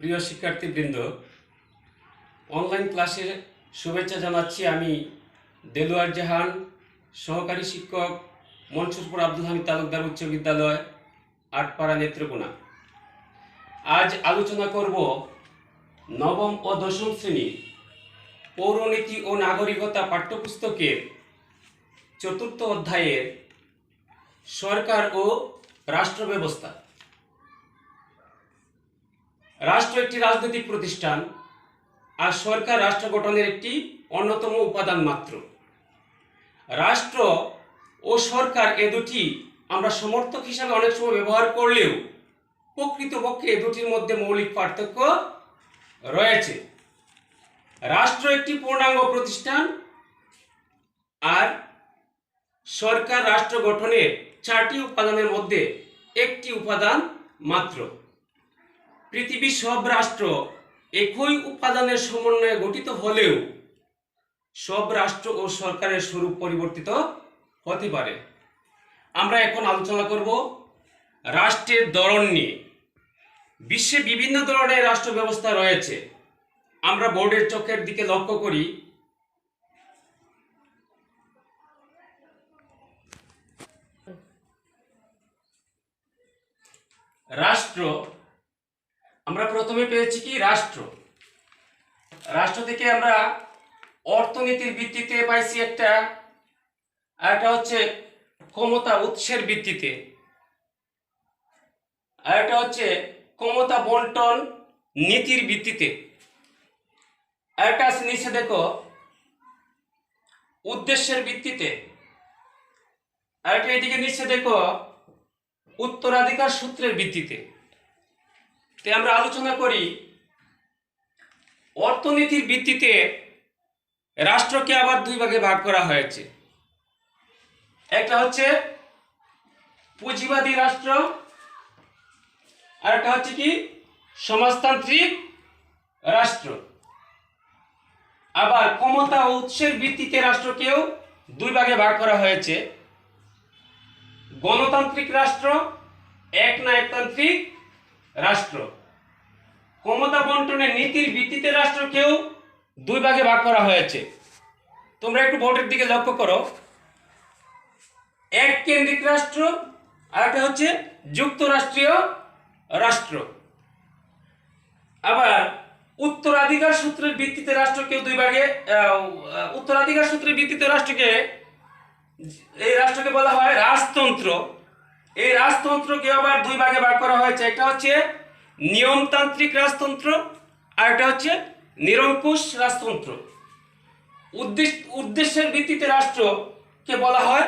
প্রিয় শিক্ষার্থীবৃন্দ, অনলাইন ক্লাসে শুভেচ্ছা জানাচ্ছি। আমি দেলোয়ার জাহান, সহকারী শিক্ষক, মনসুরপুর আব্দুল হামিদ তালুকদার উচ্চ বিদ্যালয়, আটপাড়া, নেত্রকোনা। আজ আলোচনা করব নবম ও দশম শ্রেণীর পৌরনীতি ও নাগরিকতা পাঠ্যপুস্তকের চতুর্থ অধ্যায়ের সরকার ও রাষ্ট্র ব্যবস্থা। রাষ্ট্র একটি রাজনৈতিক প্রতিষ্ঠান, আর সরকার রাষ্ট্র গঠনের একটি অন্যতম উপাদান মাত্র। রাষ্ট্র ও সরকার এ দুটি আমরা সমর্থক হিসাবে অনেক সময় ব্যবহার করলেও প্রকৃতপক্ষে এ দুটির মধ্যে মৌলিক পার্থক্য রয়েছে। রাষ্ট্র একটি পূর্ণাঙ্গ প্রতিষ্ঠান, আর সরকার রাষ্ট্র গঠনের 4টি উপাদানের মধ্যে একটি উপাদান মাত্র। পৃথিবীর সব রাষ্ট্র একই উপাদানের সমন্বয়ে গঠিত হলেও সব রাষ্ট্র ও সরকারের স্বরূপ পরিবর্তিত হতে পারে। আমরা এখন আলোচনা করব রাষ্ট্রের ধরন নিয়ে। বিশ্বে বিভিন্ন ধরনের রাষ্ট্র ব্যবস্থা রয়েছে। আমরা বোর্ডের চোখের দিকে লক্ষ্য করি। রাষ্ট্র, আমরা প্রথমে পেয়েছি কি রাষ্ট্র। রাষ্ট্র থেকে আমরা অর্থনীতির ভিত্তিতে পাইছি একটা, আর একটা হচ্ছে ক্ষমতা উৎসের ভিত্তিতে, আর একটা হচ্ছে ক্ষমতা বন্টন নীতির ভিত্তিতে, আর একটা আছে নিচে দেখো উদ্দেশ্যের ভিত্তিতে, আর একটা এদিকে নিচে দেখো উত্তরাধিকার সূত্রের ভিত্তিতে। তে আমরা আলোচনা করি অর্থনীতির ভিত্তিতে রাষ্ট্রকে আবার দুই ভাগে ভাগ করা হয়েছে। একটা হচ্ছে পুঁজিবাদী রাষ্ট্র, আর একটা হচ্ছে কি সমাজতান্ত্রিক রাষ্ট্র। আবার ক্ষমতা ও উৎসের ভিত্তিতে রাষ্ট্রকেও দুই ভাগে ভাগ করা হয়েছে, গণতান্ত্রিক রাষ্ট্র, একনায়কতান্ত্রিক রাষ্ট্র। ক্ষমতা বন্টনের নীতির ভিত্তিতে রাষ্ট্রকেও দুই ভাগে ভাগ করা হয়েছে। তোমরা একটু বোর্ডের দিকে লক্ষ্য করো, এক কেন্দ্রিক রাষ্ট্র, আর একটা হচ্ছে যুক্তরাষ্ট্রীয় রাষ্ট্র। আবার উত্তরাধিকার সূত্রের ভিত্তিতে রাষ্ট্রকেও দুই ভাগে, উত্তরাধিকার সূত্রের ভিত্তিতে রাষ্ট্রকে, এই রাষ্ট্রকে বলা হয় রাজতন্ত্র। এই রাজতন্ত্রকে আবার দুই ভাগে ভাগ করা হয়েছে। একটা হচ্ছে নিয়মতান্ত্রিক রাজতন্ত্র, আর একটা হচ্ছে নিরঙ্কুশ রাজতন্ত্র। উদ্দেশ্যের ভিত্তিতে রাষ্ট্রকে বলা হয়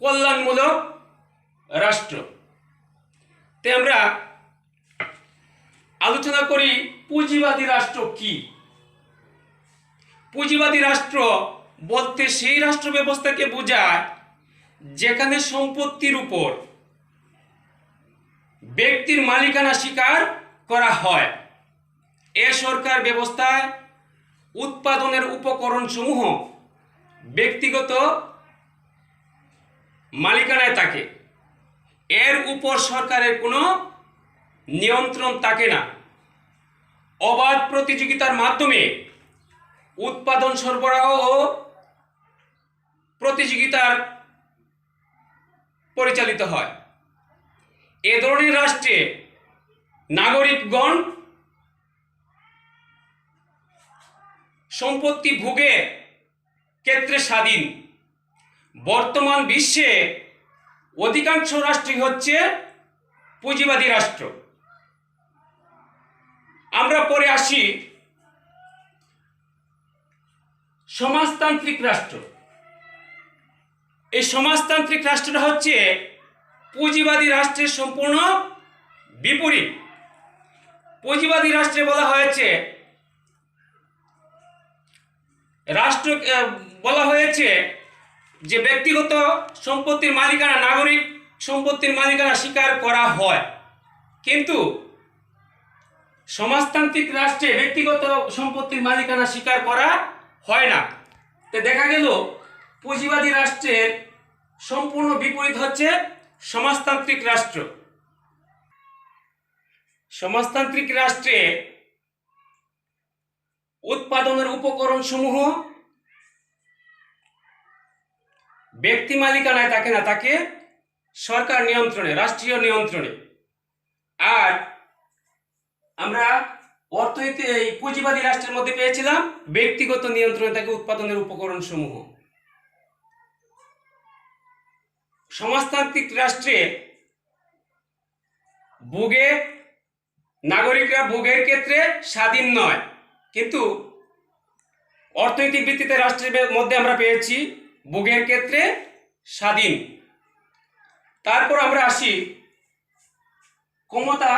কল্যাণমূলক রাষ্ট্র। তে আমরা আলোচনা করি পুঁজিবাদী রাষ্ট্র কি। পুঁজিবাদী রাষ্ট্র বলতে সেই রাষ্ট্র ব্যবস্থাকে বোঝায় যেখানে সম্পত্তির উপর ব্যক্তির মালিকানা স্বীকার করা হয়। এ সরকার ব্যবস্থায় উৎপাদনের উপকরণ সমূহ ব্যক্তিগত মালিকানায় থাকে। এর উপর সরকারের কোনো নিয়ন্ত্রণ থাকে না। অবাধ প্রতিযোগিতার মাধ্যমে উৎপাদন, সরবরাহ ও প্রতিযোগিতার পরিচালিত হয়। এ ধরনের রাষ্ট্রে নাগরিকগণ সম্পত্তি ভোগের ক্ষেত্রে স্বাধীন। বর্তমান বিশ্বে অধিকাংশ রাষ্ট্রই হচ্ছে পুঁজিবাদী রাষ্ট্র। আমরা পরে আসি সমাজতান্ত্রিক রাষ্ট্র। এই সমাজতান্ত্রিক রাষ্ট্রটা হচ্ছে পুঁজিবাদী রাষ্ট্রের সম্পূর্ণ বিপরীত। পুঁজিবাদী রাষ্ট্রে বলা হয়েছে যে ব্যক্তিগত সম্পত্তির মালিকানা, নাগরিক সম্পত্তির মালিকানা স্বীকার করা হয়, কিন্তু সমাজতান্ত্রিক রাষ্ট্রে ব্যক্তিগত সম্পত্তির মালিকানা স্বীকার করা হয় না। তো দেখা গেল পুঁজিবাদী রাষ্ট্রের সম্পূর্ণ বিপরীত হচ্ছে সমাজতান্ত্রিক রাষ্ট্র। সমাজতান্ত্রিক রাষ্ট্রে উৎপাদনের উপকরণ সমূহ ব্যক্তি মালিকানায় থাকে না, থাকে সরকার নিয়ন্ত্রণে, রাষ্ট্রীয় নিয়ন্ত্রণে। আর আমরা অর্থনীতি এই পুঁজিবাদী রাষ্ট্রের মধ্যে পেয়েছিলাম ব্যক্তিগত নিয়ন্ত্রণে থাকে উৎপাদনের উপকরণ সমূহ। সমাজতান্ত্রিক রাষ্ট্রে ভোগে নাগরিকরা ভোগের ক্ষেত্রে স্বাধীন নয়, কিন্তু অর্থনৈতিক ভিত্তিতে রাষ্ট্রের মধ্যে আমরা পেয়েছি ভোগের ক্ষেত্রে স্বাধীন। তারপর আমরা আসি ক্ষমতা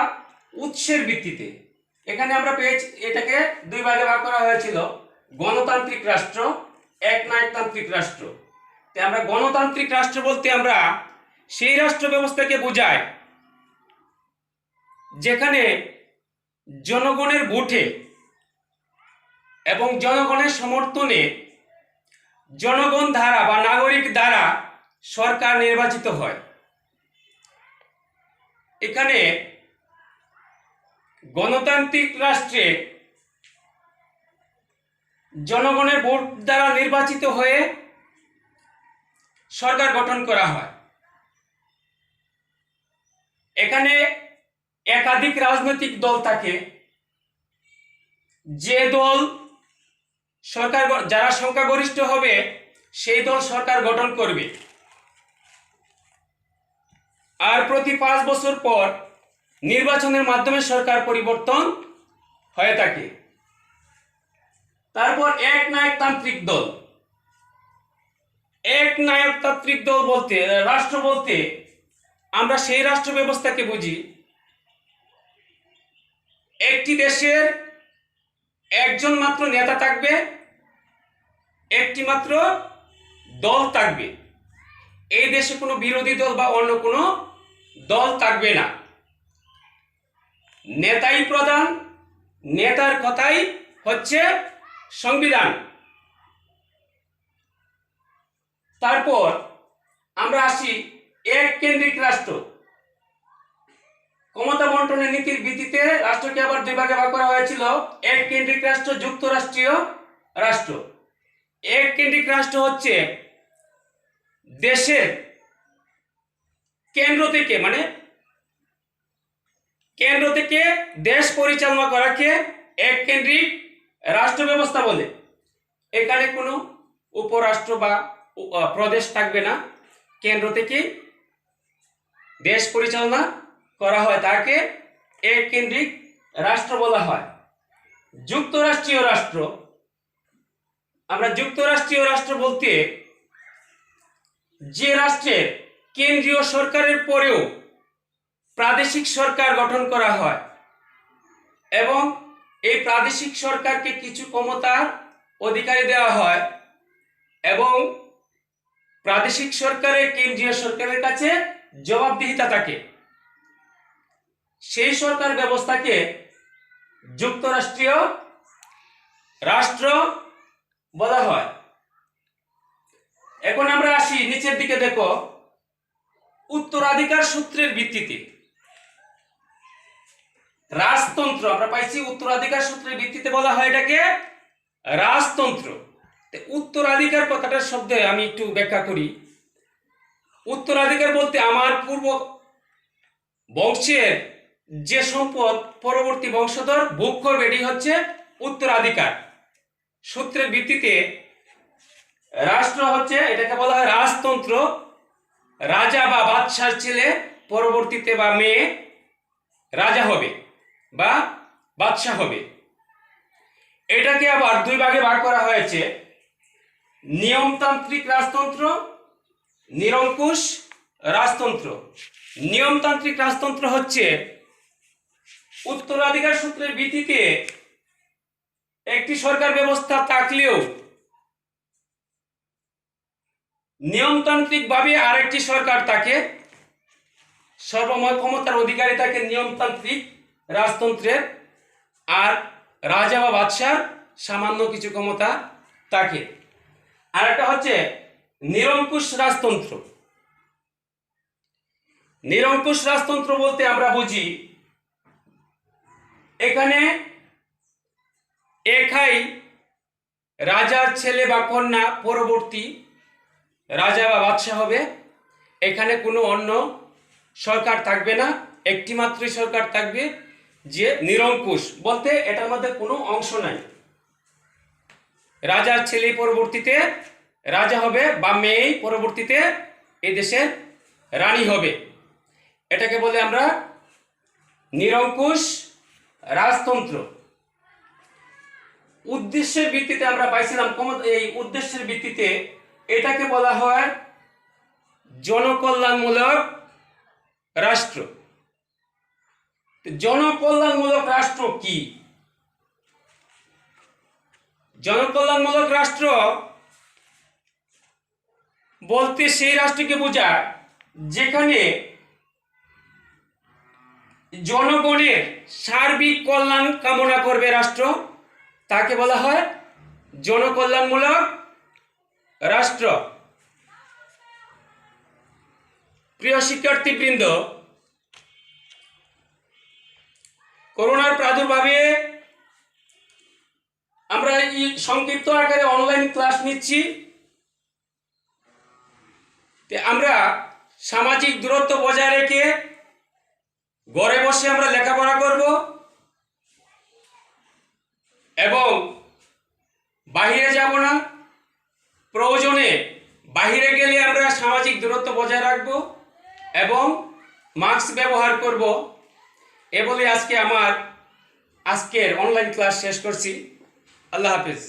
উৎসের ভিত্তিতে। এখানে আমরা পেয়েছি, এটাকে দুই ভাগে ভাগ করা হয়েছিল, গণতান্ত্রিক রাষ্ট্র, একনায়কতান্ত্রিক রাষ্ট্র। তাই আমরা গণতান্ত্রিক রাষ্ট্র বলতে আমরা সেই রাষ্ট্র ব্যবস্থাকে বোঝাই যেখানে জনগণের ভোটে এবং জনগণের সমর্থনে জনগণ দ্বারা বা নাগরিক দ্বারা সরকার নির্বাচিত হয়। এখানে গণতান্ত্রিক রাষ্ট্রে জনগণের ভোট দ্বারা নির্বাচিত হয়ে সরকার গঠন করা হয়। এখানে একাধিক রাজনৈতিক দল থাকে। যে দল সরকার, যারা সংখ্যাগরিষ্ঠ হবে সেই দল সরকার গঠন করবে। আর প্রতি 5 বছর পর নির্বাচনের মাধ্যমে সরকার পরিবর্তন হয়ে থাকে। তারপর একনায়কতান্ত্রিক দল। একনায়কতান্ত্রিক দল বলতে, রাষ্ট্র বলতে আমরা সেই রাষ্ট্র ব্যবস্থাকে বুঝি একটি দেশের একজন মাত্র নেতা থাকবে, একটি মাত্র দল থাকবে। এই দেশে কোনো বিরোধী দল বা অন্য কোনো দল থাকবে না। নেতাই প্রধান, নেতার কথাই হচ্ছে সংবিধান। তারপর আমরা আসি এক কেন্দ্রিক রাষ্ট্র। ক্ষমতা বন্টনের নীতির ভিত্তিতে রাষ্ট্রকে আবার দুই ভাগে ভাগ করা হয়েছিল, এক কেন্দ্রিক রাষ্ট্র, যুক্তরাষ্ট্রীয় রাষ্ট্র। এক কেন্দ্রিক রাষ্ট্র হচ্ছে দেশের কেন্দ্র থেকে, মানে কেন্দ্র থেকে দেশ পরিচালনা করাকে এক কেন্দ্রিক রাষ্ট্র ব্যবস্থা বলে। এখানে কোনো উপরাষ্ট্র বা প্রদেশ থাকবে না, কেন্দ্র থেকে দেশ পরিচালনা করা হয়, তাকে এক কেন্দ্রিক রাষ্ট্র বলা হয়। যুক্তরাষ্ট্রীয় রাষ্ট্র, আমরা যুক্তরাষ্ট্রীয় রাষ্ট্র বলতে যে রাষ্ট্রের কেন্দ্রীয় সরকারের পরেও প্রাদেশিক সরকার গঠন করা হয় এবং এই প্রাদেশিক সরকারকে কিছু ক্ষমতার অধিকারী দেওয়া হয় এবং প্রাদেশিক সরকারের কেন্দ্রীয় সরকারের কাছে জবাবদিহিতা থাকে। সেই সরকার ব্যবস্থাকে যুক্তরাষ্ট্রীয় রাষ্ট্র বলা হয়। এখন আমরা আসি নিচের দিকে, দেখো উত্তরাধিকার সূত্রের ভিত্তিতে রাজতন্ত্র আমরা পাইছি। উত্তরাধিকার সূত্রের ভিত্তিতে বলা হয় এটাকে রাজতন্ত্র। উত্তরাধিকার কথাটার শব্দে আমি একটু ব্যাখ্যা করি। উত্তরাধিকার বলতে আমার পূর্ব বংশের যে সম্পদ পরবর্তী বংশধর ভোগ করবে, এটি হচ্ছে উত্তরাধিকার। সূত্রের ভিত্তিতে রাষ্ট্র হচ্ছে, এটাকে বলা হয় রাজতন্ত্র। রাজা বা বাদশার ছেলে পরবর্তীতে বা মেয়ে রাজা হবে বা বাদশাহ হবে। এটাকে আবার দুই ভাগে ভাগ করা হয়েছে, নিয়মতান্ত্রিক রাজতন্ত্র, নিরঙ্কুশ রাজতন্ত্র। নিয়মতান্ত্রিক রাজতন্ত্র হচ্ছে উত্তরাধিকার সূত্রের ভিত্তিতে একটি সরকার ব্যবস্থা থাকলেও নিয়মতান্ত্রিক ভাবে আরেকটি সরকার থাকে, সর্বময় ক্ষমতার অধিকারী থাকে নিয়মতান্ত্রিক রাজতন্ত্রের, আর রাজা বা বাদশার সামান্য কিছু ক্ষমতা থাকে। আর একটা হচ্ছে নিরঙ্কুশ রাজতন্ত্র। নিরঙ্কুশ রাজতন্ত্র বলতে আমরা বুঝি এখানে একাই রাজার ছেলে বা কন্যা পরবর্তী রাজা বা বাদশাহ হবে। এখানে কোনো অন্য সরকার থাকবে না, একটি মাত্রই সরকার থাকবে, যে নিরঙ্কুশ, বলতে এটার মধ্যে কোনো অংশ নাই। রাজার ছেলে পরবর্তীতে রাজা হবে বা মেয়ে পরবর্তীতে এই দেশের রানী হবে। এটাকে বলে আমরা নিরঙ্কুশ রাজতন্ত্র। উদ্দেশ্যের ভিত্তিতে আমরা পাইছিলাম, এই উদ্দেশ্যের ভিত্তিতে এটাকে বলা হয় জনকল্যাণমূলক রাষ্ট্র। জনকল্যাণমূলক রাষ্ট্র কি? জনকল্যাণমূলক রাষ্ট্র বলতে সেই রাষ্ট্রকে বোঝায় যেখানে জনগণের সার্বিক কল্যাণ কামনা করবে রাষ্ট্র, তাকে বলা হয় জনকল্যাণমূলক রাষ্ট্র। প্রিয় শিক্ষার্থীবৃন্দ, করোনার প্রাদুর্ভাবে আমরা এই সংক্ষিপ্ত আকারে অনলাইন ক্লাস নিচ্ছি। আমরা সামাজিক দূরত্ব বজায় রেখে ঘরে বসে আমরা লেখাপড়া করব এবং বাহিরে যাব না। প্রয়োজনে বাহিরে গেলে আমরা সামাজিক দূরত্ব বজায় রাখব এবং মাস্ক ব্যবহার করব। এ বলে আজকের অনলাইন ক্লাস শেষ করছি। আল্লাহ হাফেজ।